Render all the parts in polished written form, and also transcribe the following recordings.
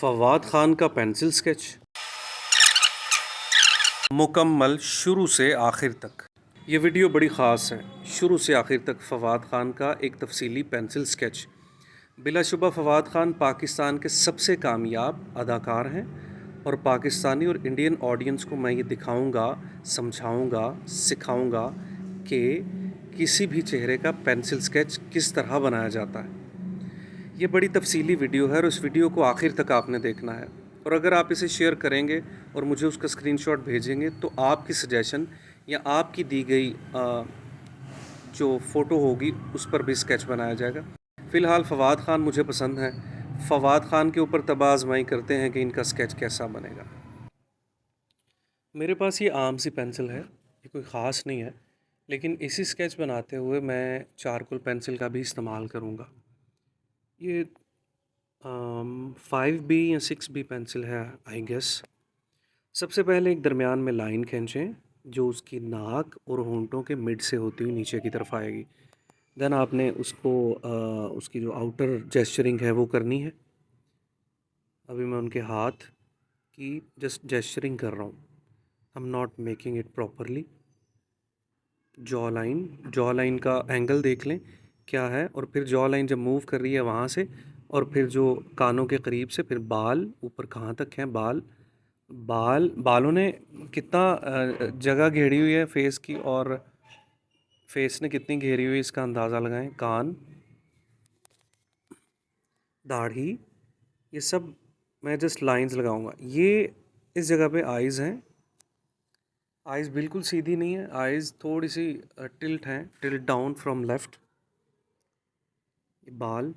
फवाद खान का pencil sketch मुकम्मल शुरू से आखिर तक। ये वीडियो बड़ी ख़ास है। शुरू से आखिर तक फवाद खान का एक तफसीली पेंसिल स्केच। बिलाशुबा फवाद खान पाकिस्तान के सबसे कामयाब अदाकार हैं और पाकिस्तानी और इंडियन ऑडियंस को मैं ये दिखाऊंगा, समझाऊंगा, सिखाऊंगा कि किसी भी चेहरे का पेंसिल स्केच किस तरह बनाया जाता है। ये बड़ी तफसीली वीडियो है और उस वीडियो को आखिर तक आपने देखना है। और अगर आप इसे शेयर करेंगे और मुझे उसका स्क्रीनशॉट भेजेंगे तो आपकी सजेशन या आपकी दी गई जो फ़ोटो होगी उस पर भी स्केच बनाया जाएगा। फ़िलहाल फवाद ख़ान मुझे पसंद हैं। फवाद ख़ान के ऊपर तब आज़माई करते हैं कि इनका स्केच कैसा बनेगा। मेरे पास ये आम सी पेंसिल है, ये कोई ख़ास नहीं है, लेकिन इसी स्केच बनाते हुए मैं चारकोल पेंसिल का भी इस्तेमाल करूँगा। ये 5B या 6B पेंसिल है आई गेस। सबसे पहले एक दरमियान में लाइन खींचें जो उसकी नाक और होंठों के मिड से होती हुई नीचे की तरफ आएगी। देन आपने उसको उसकी जो आउटर जेस्चरिंग है वो करनी है। अभी मैं उनके हाथ की जस्ट जेस्चरिंग कर रहा हूँ। I am not making it properly. Jaw line का एंगल देख लें क्या है, और फिर जॉ लाइन जब मूव कर रही है वहाँ से, और फिर जो कानों के करीब से फिर बाल ऊपर कहाँ तक हैं, बालों ने कितना जगह घेरी हुई है फेस की, और फेस ने कितनी घेरी हुई है इसका अंदाज़ा लगाएं। कान, दाढ़ी, ये सब मैं जस्ट लाइंस लगाऊंगा। ये इस जगह पे आइज़ हैं। आइज़ बिल्कुल सीधी नहीं है, आइज़ थोड़ी सी टिल्ट हैं, टिल्ट डाउन फ्रॉम लेफ़्ट। बाल,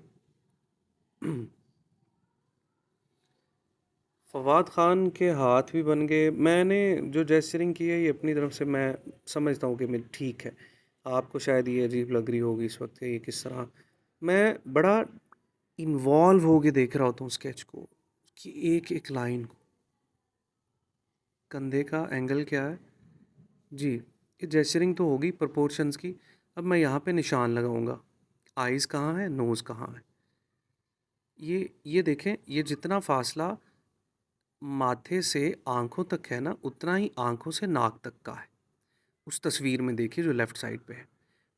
फवाद ख़ान के हाथ भी बन गए। मैंने जो जेस्चरिंग की है ये अपनी तरफ से मैं समझता हूँ कि मेरी ठीक है। आपको शायद ये अजीब लग रही होगी इस वक्त, ये किस तरह मैं बड़ा इन्वॉल्व होके देख रहा होता हूँ स्केच को, कि एक एक लाइन को। कंधे का एंगल क्या है जी, ये जेस्चरिंग तो होगी प्रोपोर्शंस की। अब मैं यहाँ पे निशान लगाऊंगा। आइज़ कहाँ है, नोज़ कहाँ है। ये देखें, ये जितना फासला माथे से आंखों तक है ना, उतना ही आंखों से नाक तक का है। उस तस्वीर में देखिए जो लेफ़्ट साइड पे है।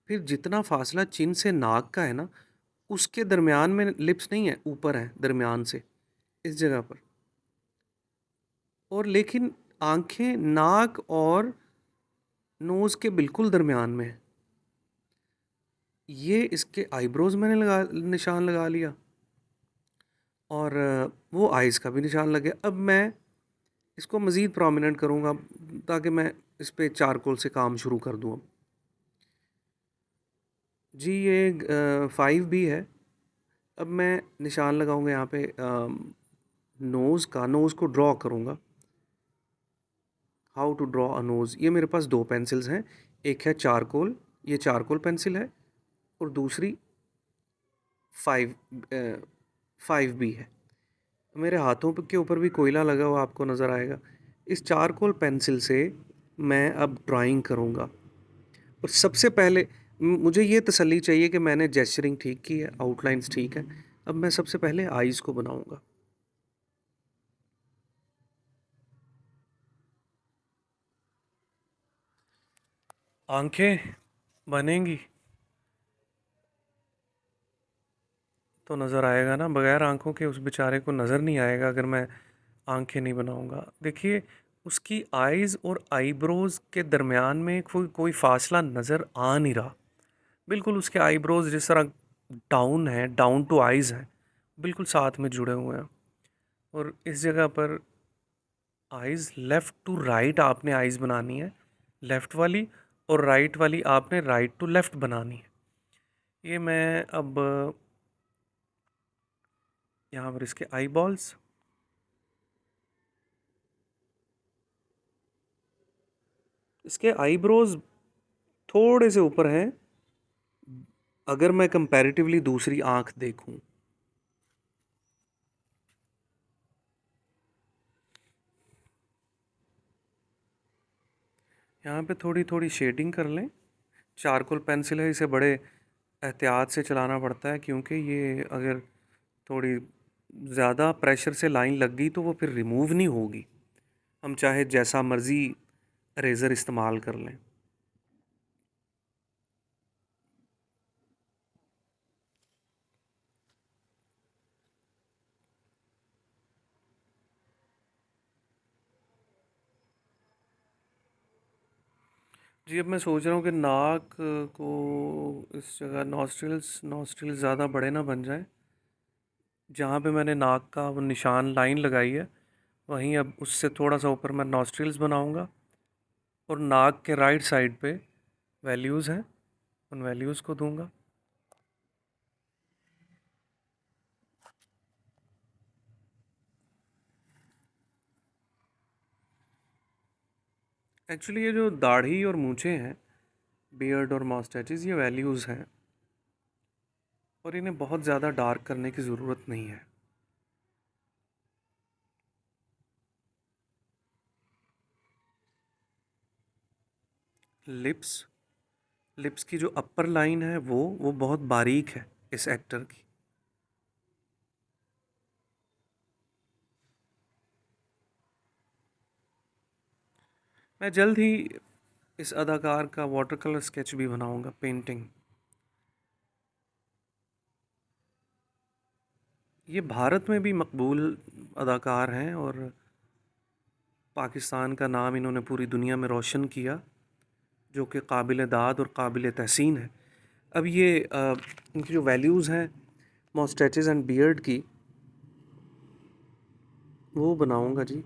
फिर जितना फासला चिन से नाक का है ना, उसके दरमियान में लिप्स नहीं है, ऊपर है दरमियान से, इस जगह पर। और लेकिन आंखें नाक और नोज़ के बिल्कुल दरमियान में है। ये इसके आईब्रोज़ मैंने निशान लगा लिया, और वो आइज़ का भी निशान लग गया। अब मैं इसको मज़ीद प्रोमिनेंट करूँगा ताकि मैं इस पे चारकोल से काम शुरू कर दूँ। अब जी ये 5B है। अब मैं निशान लगाऊंगा यहाँ पे नोज़ का, नोज़ को ड्रॉ करूँगा। How to draw a nose. ये मेरे पास दो पेंसिल्स हैं, एक है चारकोल, ये चारकोल पेंसिल है, और दूसरी 5B है। मेरे हाथों के ऊपर भी कोयला लगा हुआ आपको नज़र आएगा। इस चारकोल पेंसिल से मैं अब ड्राइंग करूँगा, और सबसे पहले मुझे ये तसल्ली चाहिए कि मैंने जेस्चरिंग ठीक की है, आउटलाइंस ठीक है। अब मैं सबसे पहले आइज़ को बनाऊँगा। आंखें बनेंगी तो नज़र आएगा ना, बगैर आंखों के उस बेचारे को नज़र नहीं आएगा अगर मैं आंखें नहीं बनाऊंगा। देखिए, उसकी आइज़ और आईब्रोज़ के दरमियान में कोई फासला नज़र आ नहीं रहा। बिल्कुल उसके आईब्रोज़ जिस तरह डाउन है, डाउन टू आइज़ हैं, बिल्कुल साथ में जुड़े हुए हैं। और इस जगह पर आइज़ लेफ़्ट टू राइट आपने आइज़ बनानी है, लेफ़्ट वाली, और राइट वाली आपने राइट टू लेफ़्ट बनानी है। ये मैं अब यहाँ पर इसके आई बॉल्स, इसके आईब्रोज थोड़े से ऊपर हैं अगर मैं कंपैरेटिवली दूसरी आंख देखूं। यहाँ पे थोड़ी थोड़ी शेडिंग कर लें। चारकोल पेंसिल है, इसे बड़े एहतियात से चलाना पड़ता है, क्योंकि ये अगर थोड़ी ज़्यादा प्रेशर से लाइन लग गई तो वो फिर रिमूव नहीं होगी, हम चाहे जैसा मर्ज़ी रेज़र इस्तेमाल कर लें। जी, अब मैं सोच रहा हूँ कि नाक को इस जगह नॉस्ट्रिल्स ज़्यादा बड़े ना बन जाएं। जहाँ पे मैंने नाक का वो निशान लाइन लगाई है, वहीं अब उससे थोड़ा सा ऊपर मैं नॉस्ट्रिल्स बनाऊँगा और नाक के राइट साइड पे वैल्यूज़ हैं, उन वैल्यूज़ को दूंगा। एक्चुअली ये जो दाढ़ी और मूंछें हैं, बियर्ड और मॉस्टैचेस, ये वैल्यूज़ हैं और इन्हें बहुत ज़्यादा डार्क करने की ज़रूरत नहीं है। लिप्स लिप्स की जो अपर लाइन है वो बहुत बारीक है इस एक्टर की। मैं जल्द ही इस अदाकार का वाटर कलर स्केच भी बनाऊंगा, पेंटिंग। ये भारत में भी मकबूल अदाकार हैं और पाकिस्तान का नाम इन्होंने पूरी दुनिया में रोशन किया, जो कि काबिल दाद और काबिल तहसीन है। अब ये इनकी जो वैल्यूज़ हैं मॉस्टैचेस एंड बियर्ड की, वो बनाऊंगा जी।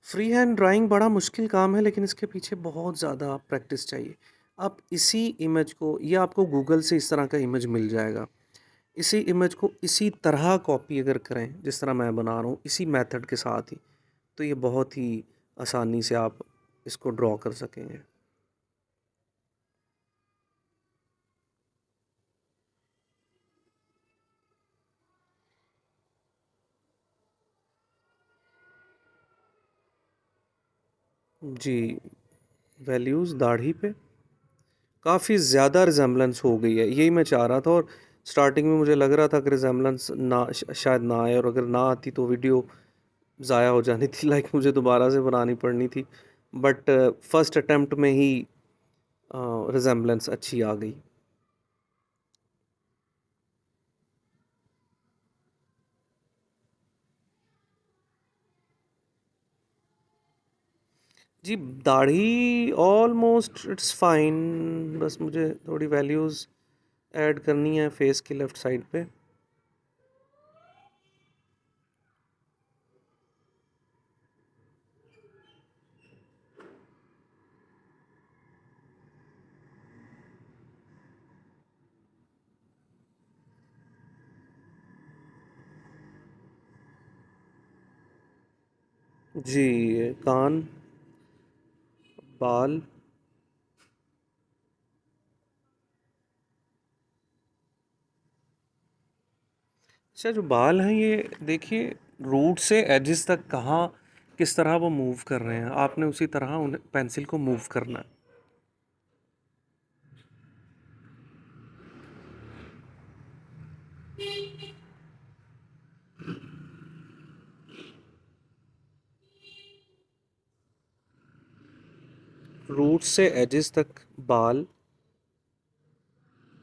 फ्री हैंड ड्राइंग बड़ा मुश्किल काम है, लेकिन इसके पीछे बहुत ज़्यादा प्रैक्टिस चाहिए। आप इसी इमेज को, ये आपको गूगल से इस तरह का इमेज मिल जाएगा, इसी इमेज को इसी तरह कॉपी अगर करें जिस तरह मैं बना रहा हूँ, इसी मेथड के साथ ही, तो ये बहुत ही आसानी से आप इसको ड्रॉ कर सकेंगे। जी, वैल्यूज़ दाढ़ी पे काफ़ी ज़्यादा रिजेम्बलेंस हो गई है, यही मैं चाह रहा था। और स्टार्टिंग में मुझे लग रहा था कि रिजेम्बलेंस ना शायद ना आए, और अगर ना आती तो वीडियो ज़ाया हो जानी थी, लाइक मुझे दोबारा से बनानी पड़नी थी। बट फर्स्ट अटेम्प्ट में ही रिजेम्बलेंस अच्छी आ गई। जी, दाढ़ी ऑलमोस्ट इट्स फाइन, बस मुझे थोड़ी वैल्यूज़ ऐड करनी है फेस की लेफ़्ट साइड पे। जी, कान, बाल। अच्छा, जो बाल हैं ये देखिए, रूट से एजेस तक कहाँ किस तरह वो मूव कर रहे हैं, आपने उसी तरह उन्हें पेंसिल को मूव करना है। रूट से एजेस तक बाल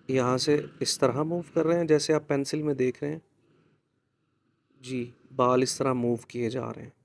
यहाँ से इस तरह मूव कर रहे हैं जैसे आप पेंसिल में देख रहे हैं। जी, बाल इस तरह मूव किए जा रहे हैं।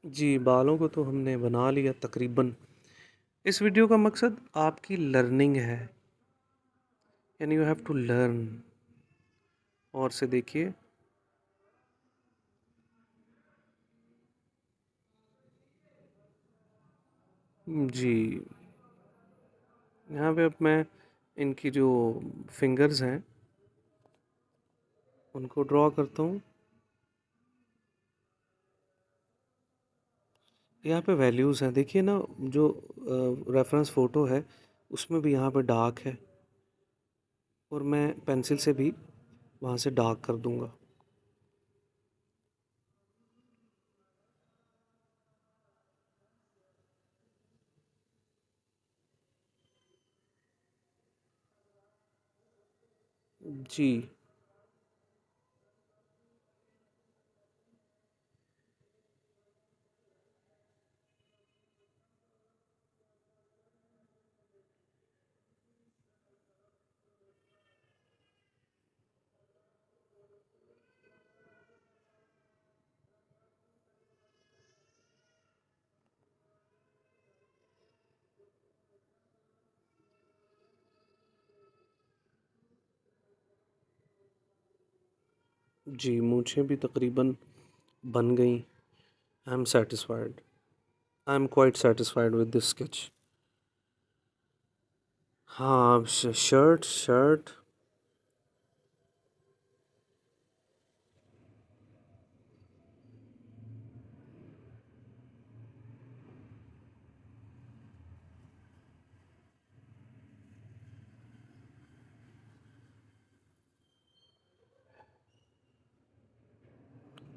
जी, बालों को तो हमने बना लिया तकरीबन। इस वीडियो का मकसद आपकी लर्निंग है, यानी यू हैव टू लर्न। और से देखिए, जी, यहाँ पे अब मैं इनकी जो फिंगर्स हैं उनको ड्रॉ करता हूँ। यहाँ पे वैल्यूज़ हैं, देखिए ना, जो रेफरेंस फ़ोटो है उसमें भी यहाँ पे डार्क है, और मैं पेंसिल से भी वहाँ से डार्क कर दूँगा। जी, जी, मुझे भी तकरीबन बन गई। I am satisfied. I am quite satisfied with this sketch. हाँ, अब शर्ट शर्ट।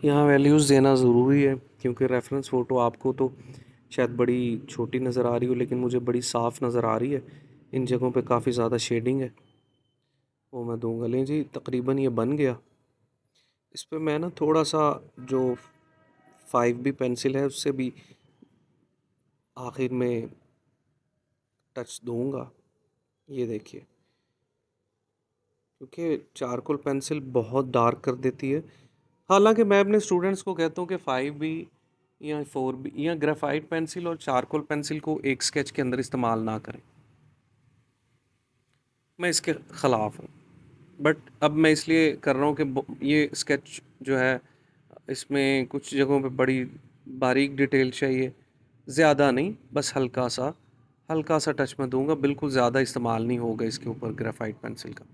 यहाँ वैल्यूज़ देना ज़रूरी है, क्योंकि रेफरेंस फ़ोटो आपको तो शायद बड़ी छोटी नज़र आ रही हो, लेकिन मुझे बड़ी साफ़ नज़र आ रही है। इन जगहों पे काफ़ी ज़्यादा शेडिंग है, वो मैं दूंगा। लें जी, तकरीबन ये बन गया। इस पे मैं ना थोड़ा सा जो 5B पेंसिल है उससे भी आखिर में टच दूंगा, ये देखिए, क्योंकि चारकोल पेंसिल बहुत डार्क कर देती है। हालांकि मैं अपने स्टूडेंट्स को कहता हूँ कि 5B या 4B या ग्रेफाइट पेंसिल और चारकोल पेंसिल को एक स्केच के अंदर इस्तेमाल ना करें। मैं इसके ख़िलाफ़ हूँ, बट अब मैं इसलिए कर रहा हूँ कि ये स्केच जो है इसमें कुछ जगहों पे बड़ी बारीक डिटेल चाहिए, ज़्यादा नहीं, बस हल्का सा टच मैं दूंगा, बिल्कुल ज़्यादा इस्तेमाल नहीं होगा इसके ऊपर ग्रेफाइट पेंसिल का।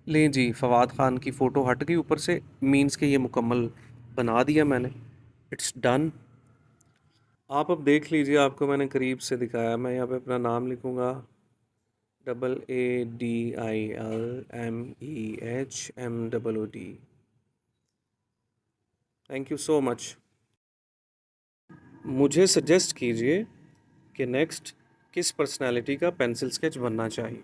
लें जी, फवाद ख़ान की फ़ोटो हट गई ऊपर से, मीन्स के ये मुकम्मल बना दिया मैंने। It's done. आप अब देख लीजिए, आपको मैंने करीब से दिखाया। मैं यहाँ पे अपना नाम लिखूँगा, ADILMEHMOOD। Thank you so much. मुझे सजेस्ट कीजिए कि नेक्स्ट किस पर्सनालिटी का पेंसिल स्केच बनना चाहिए।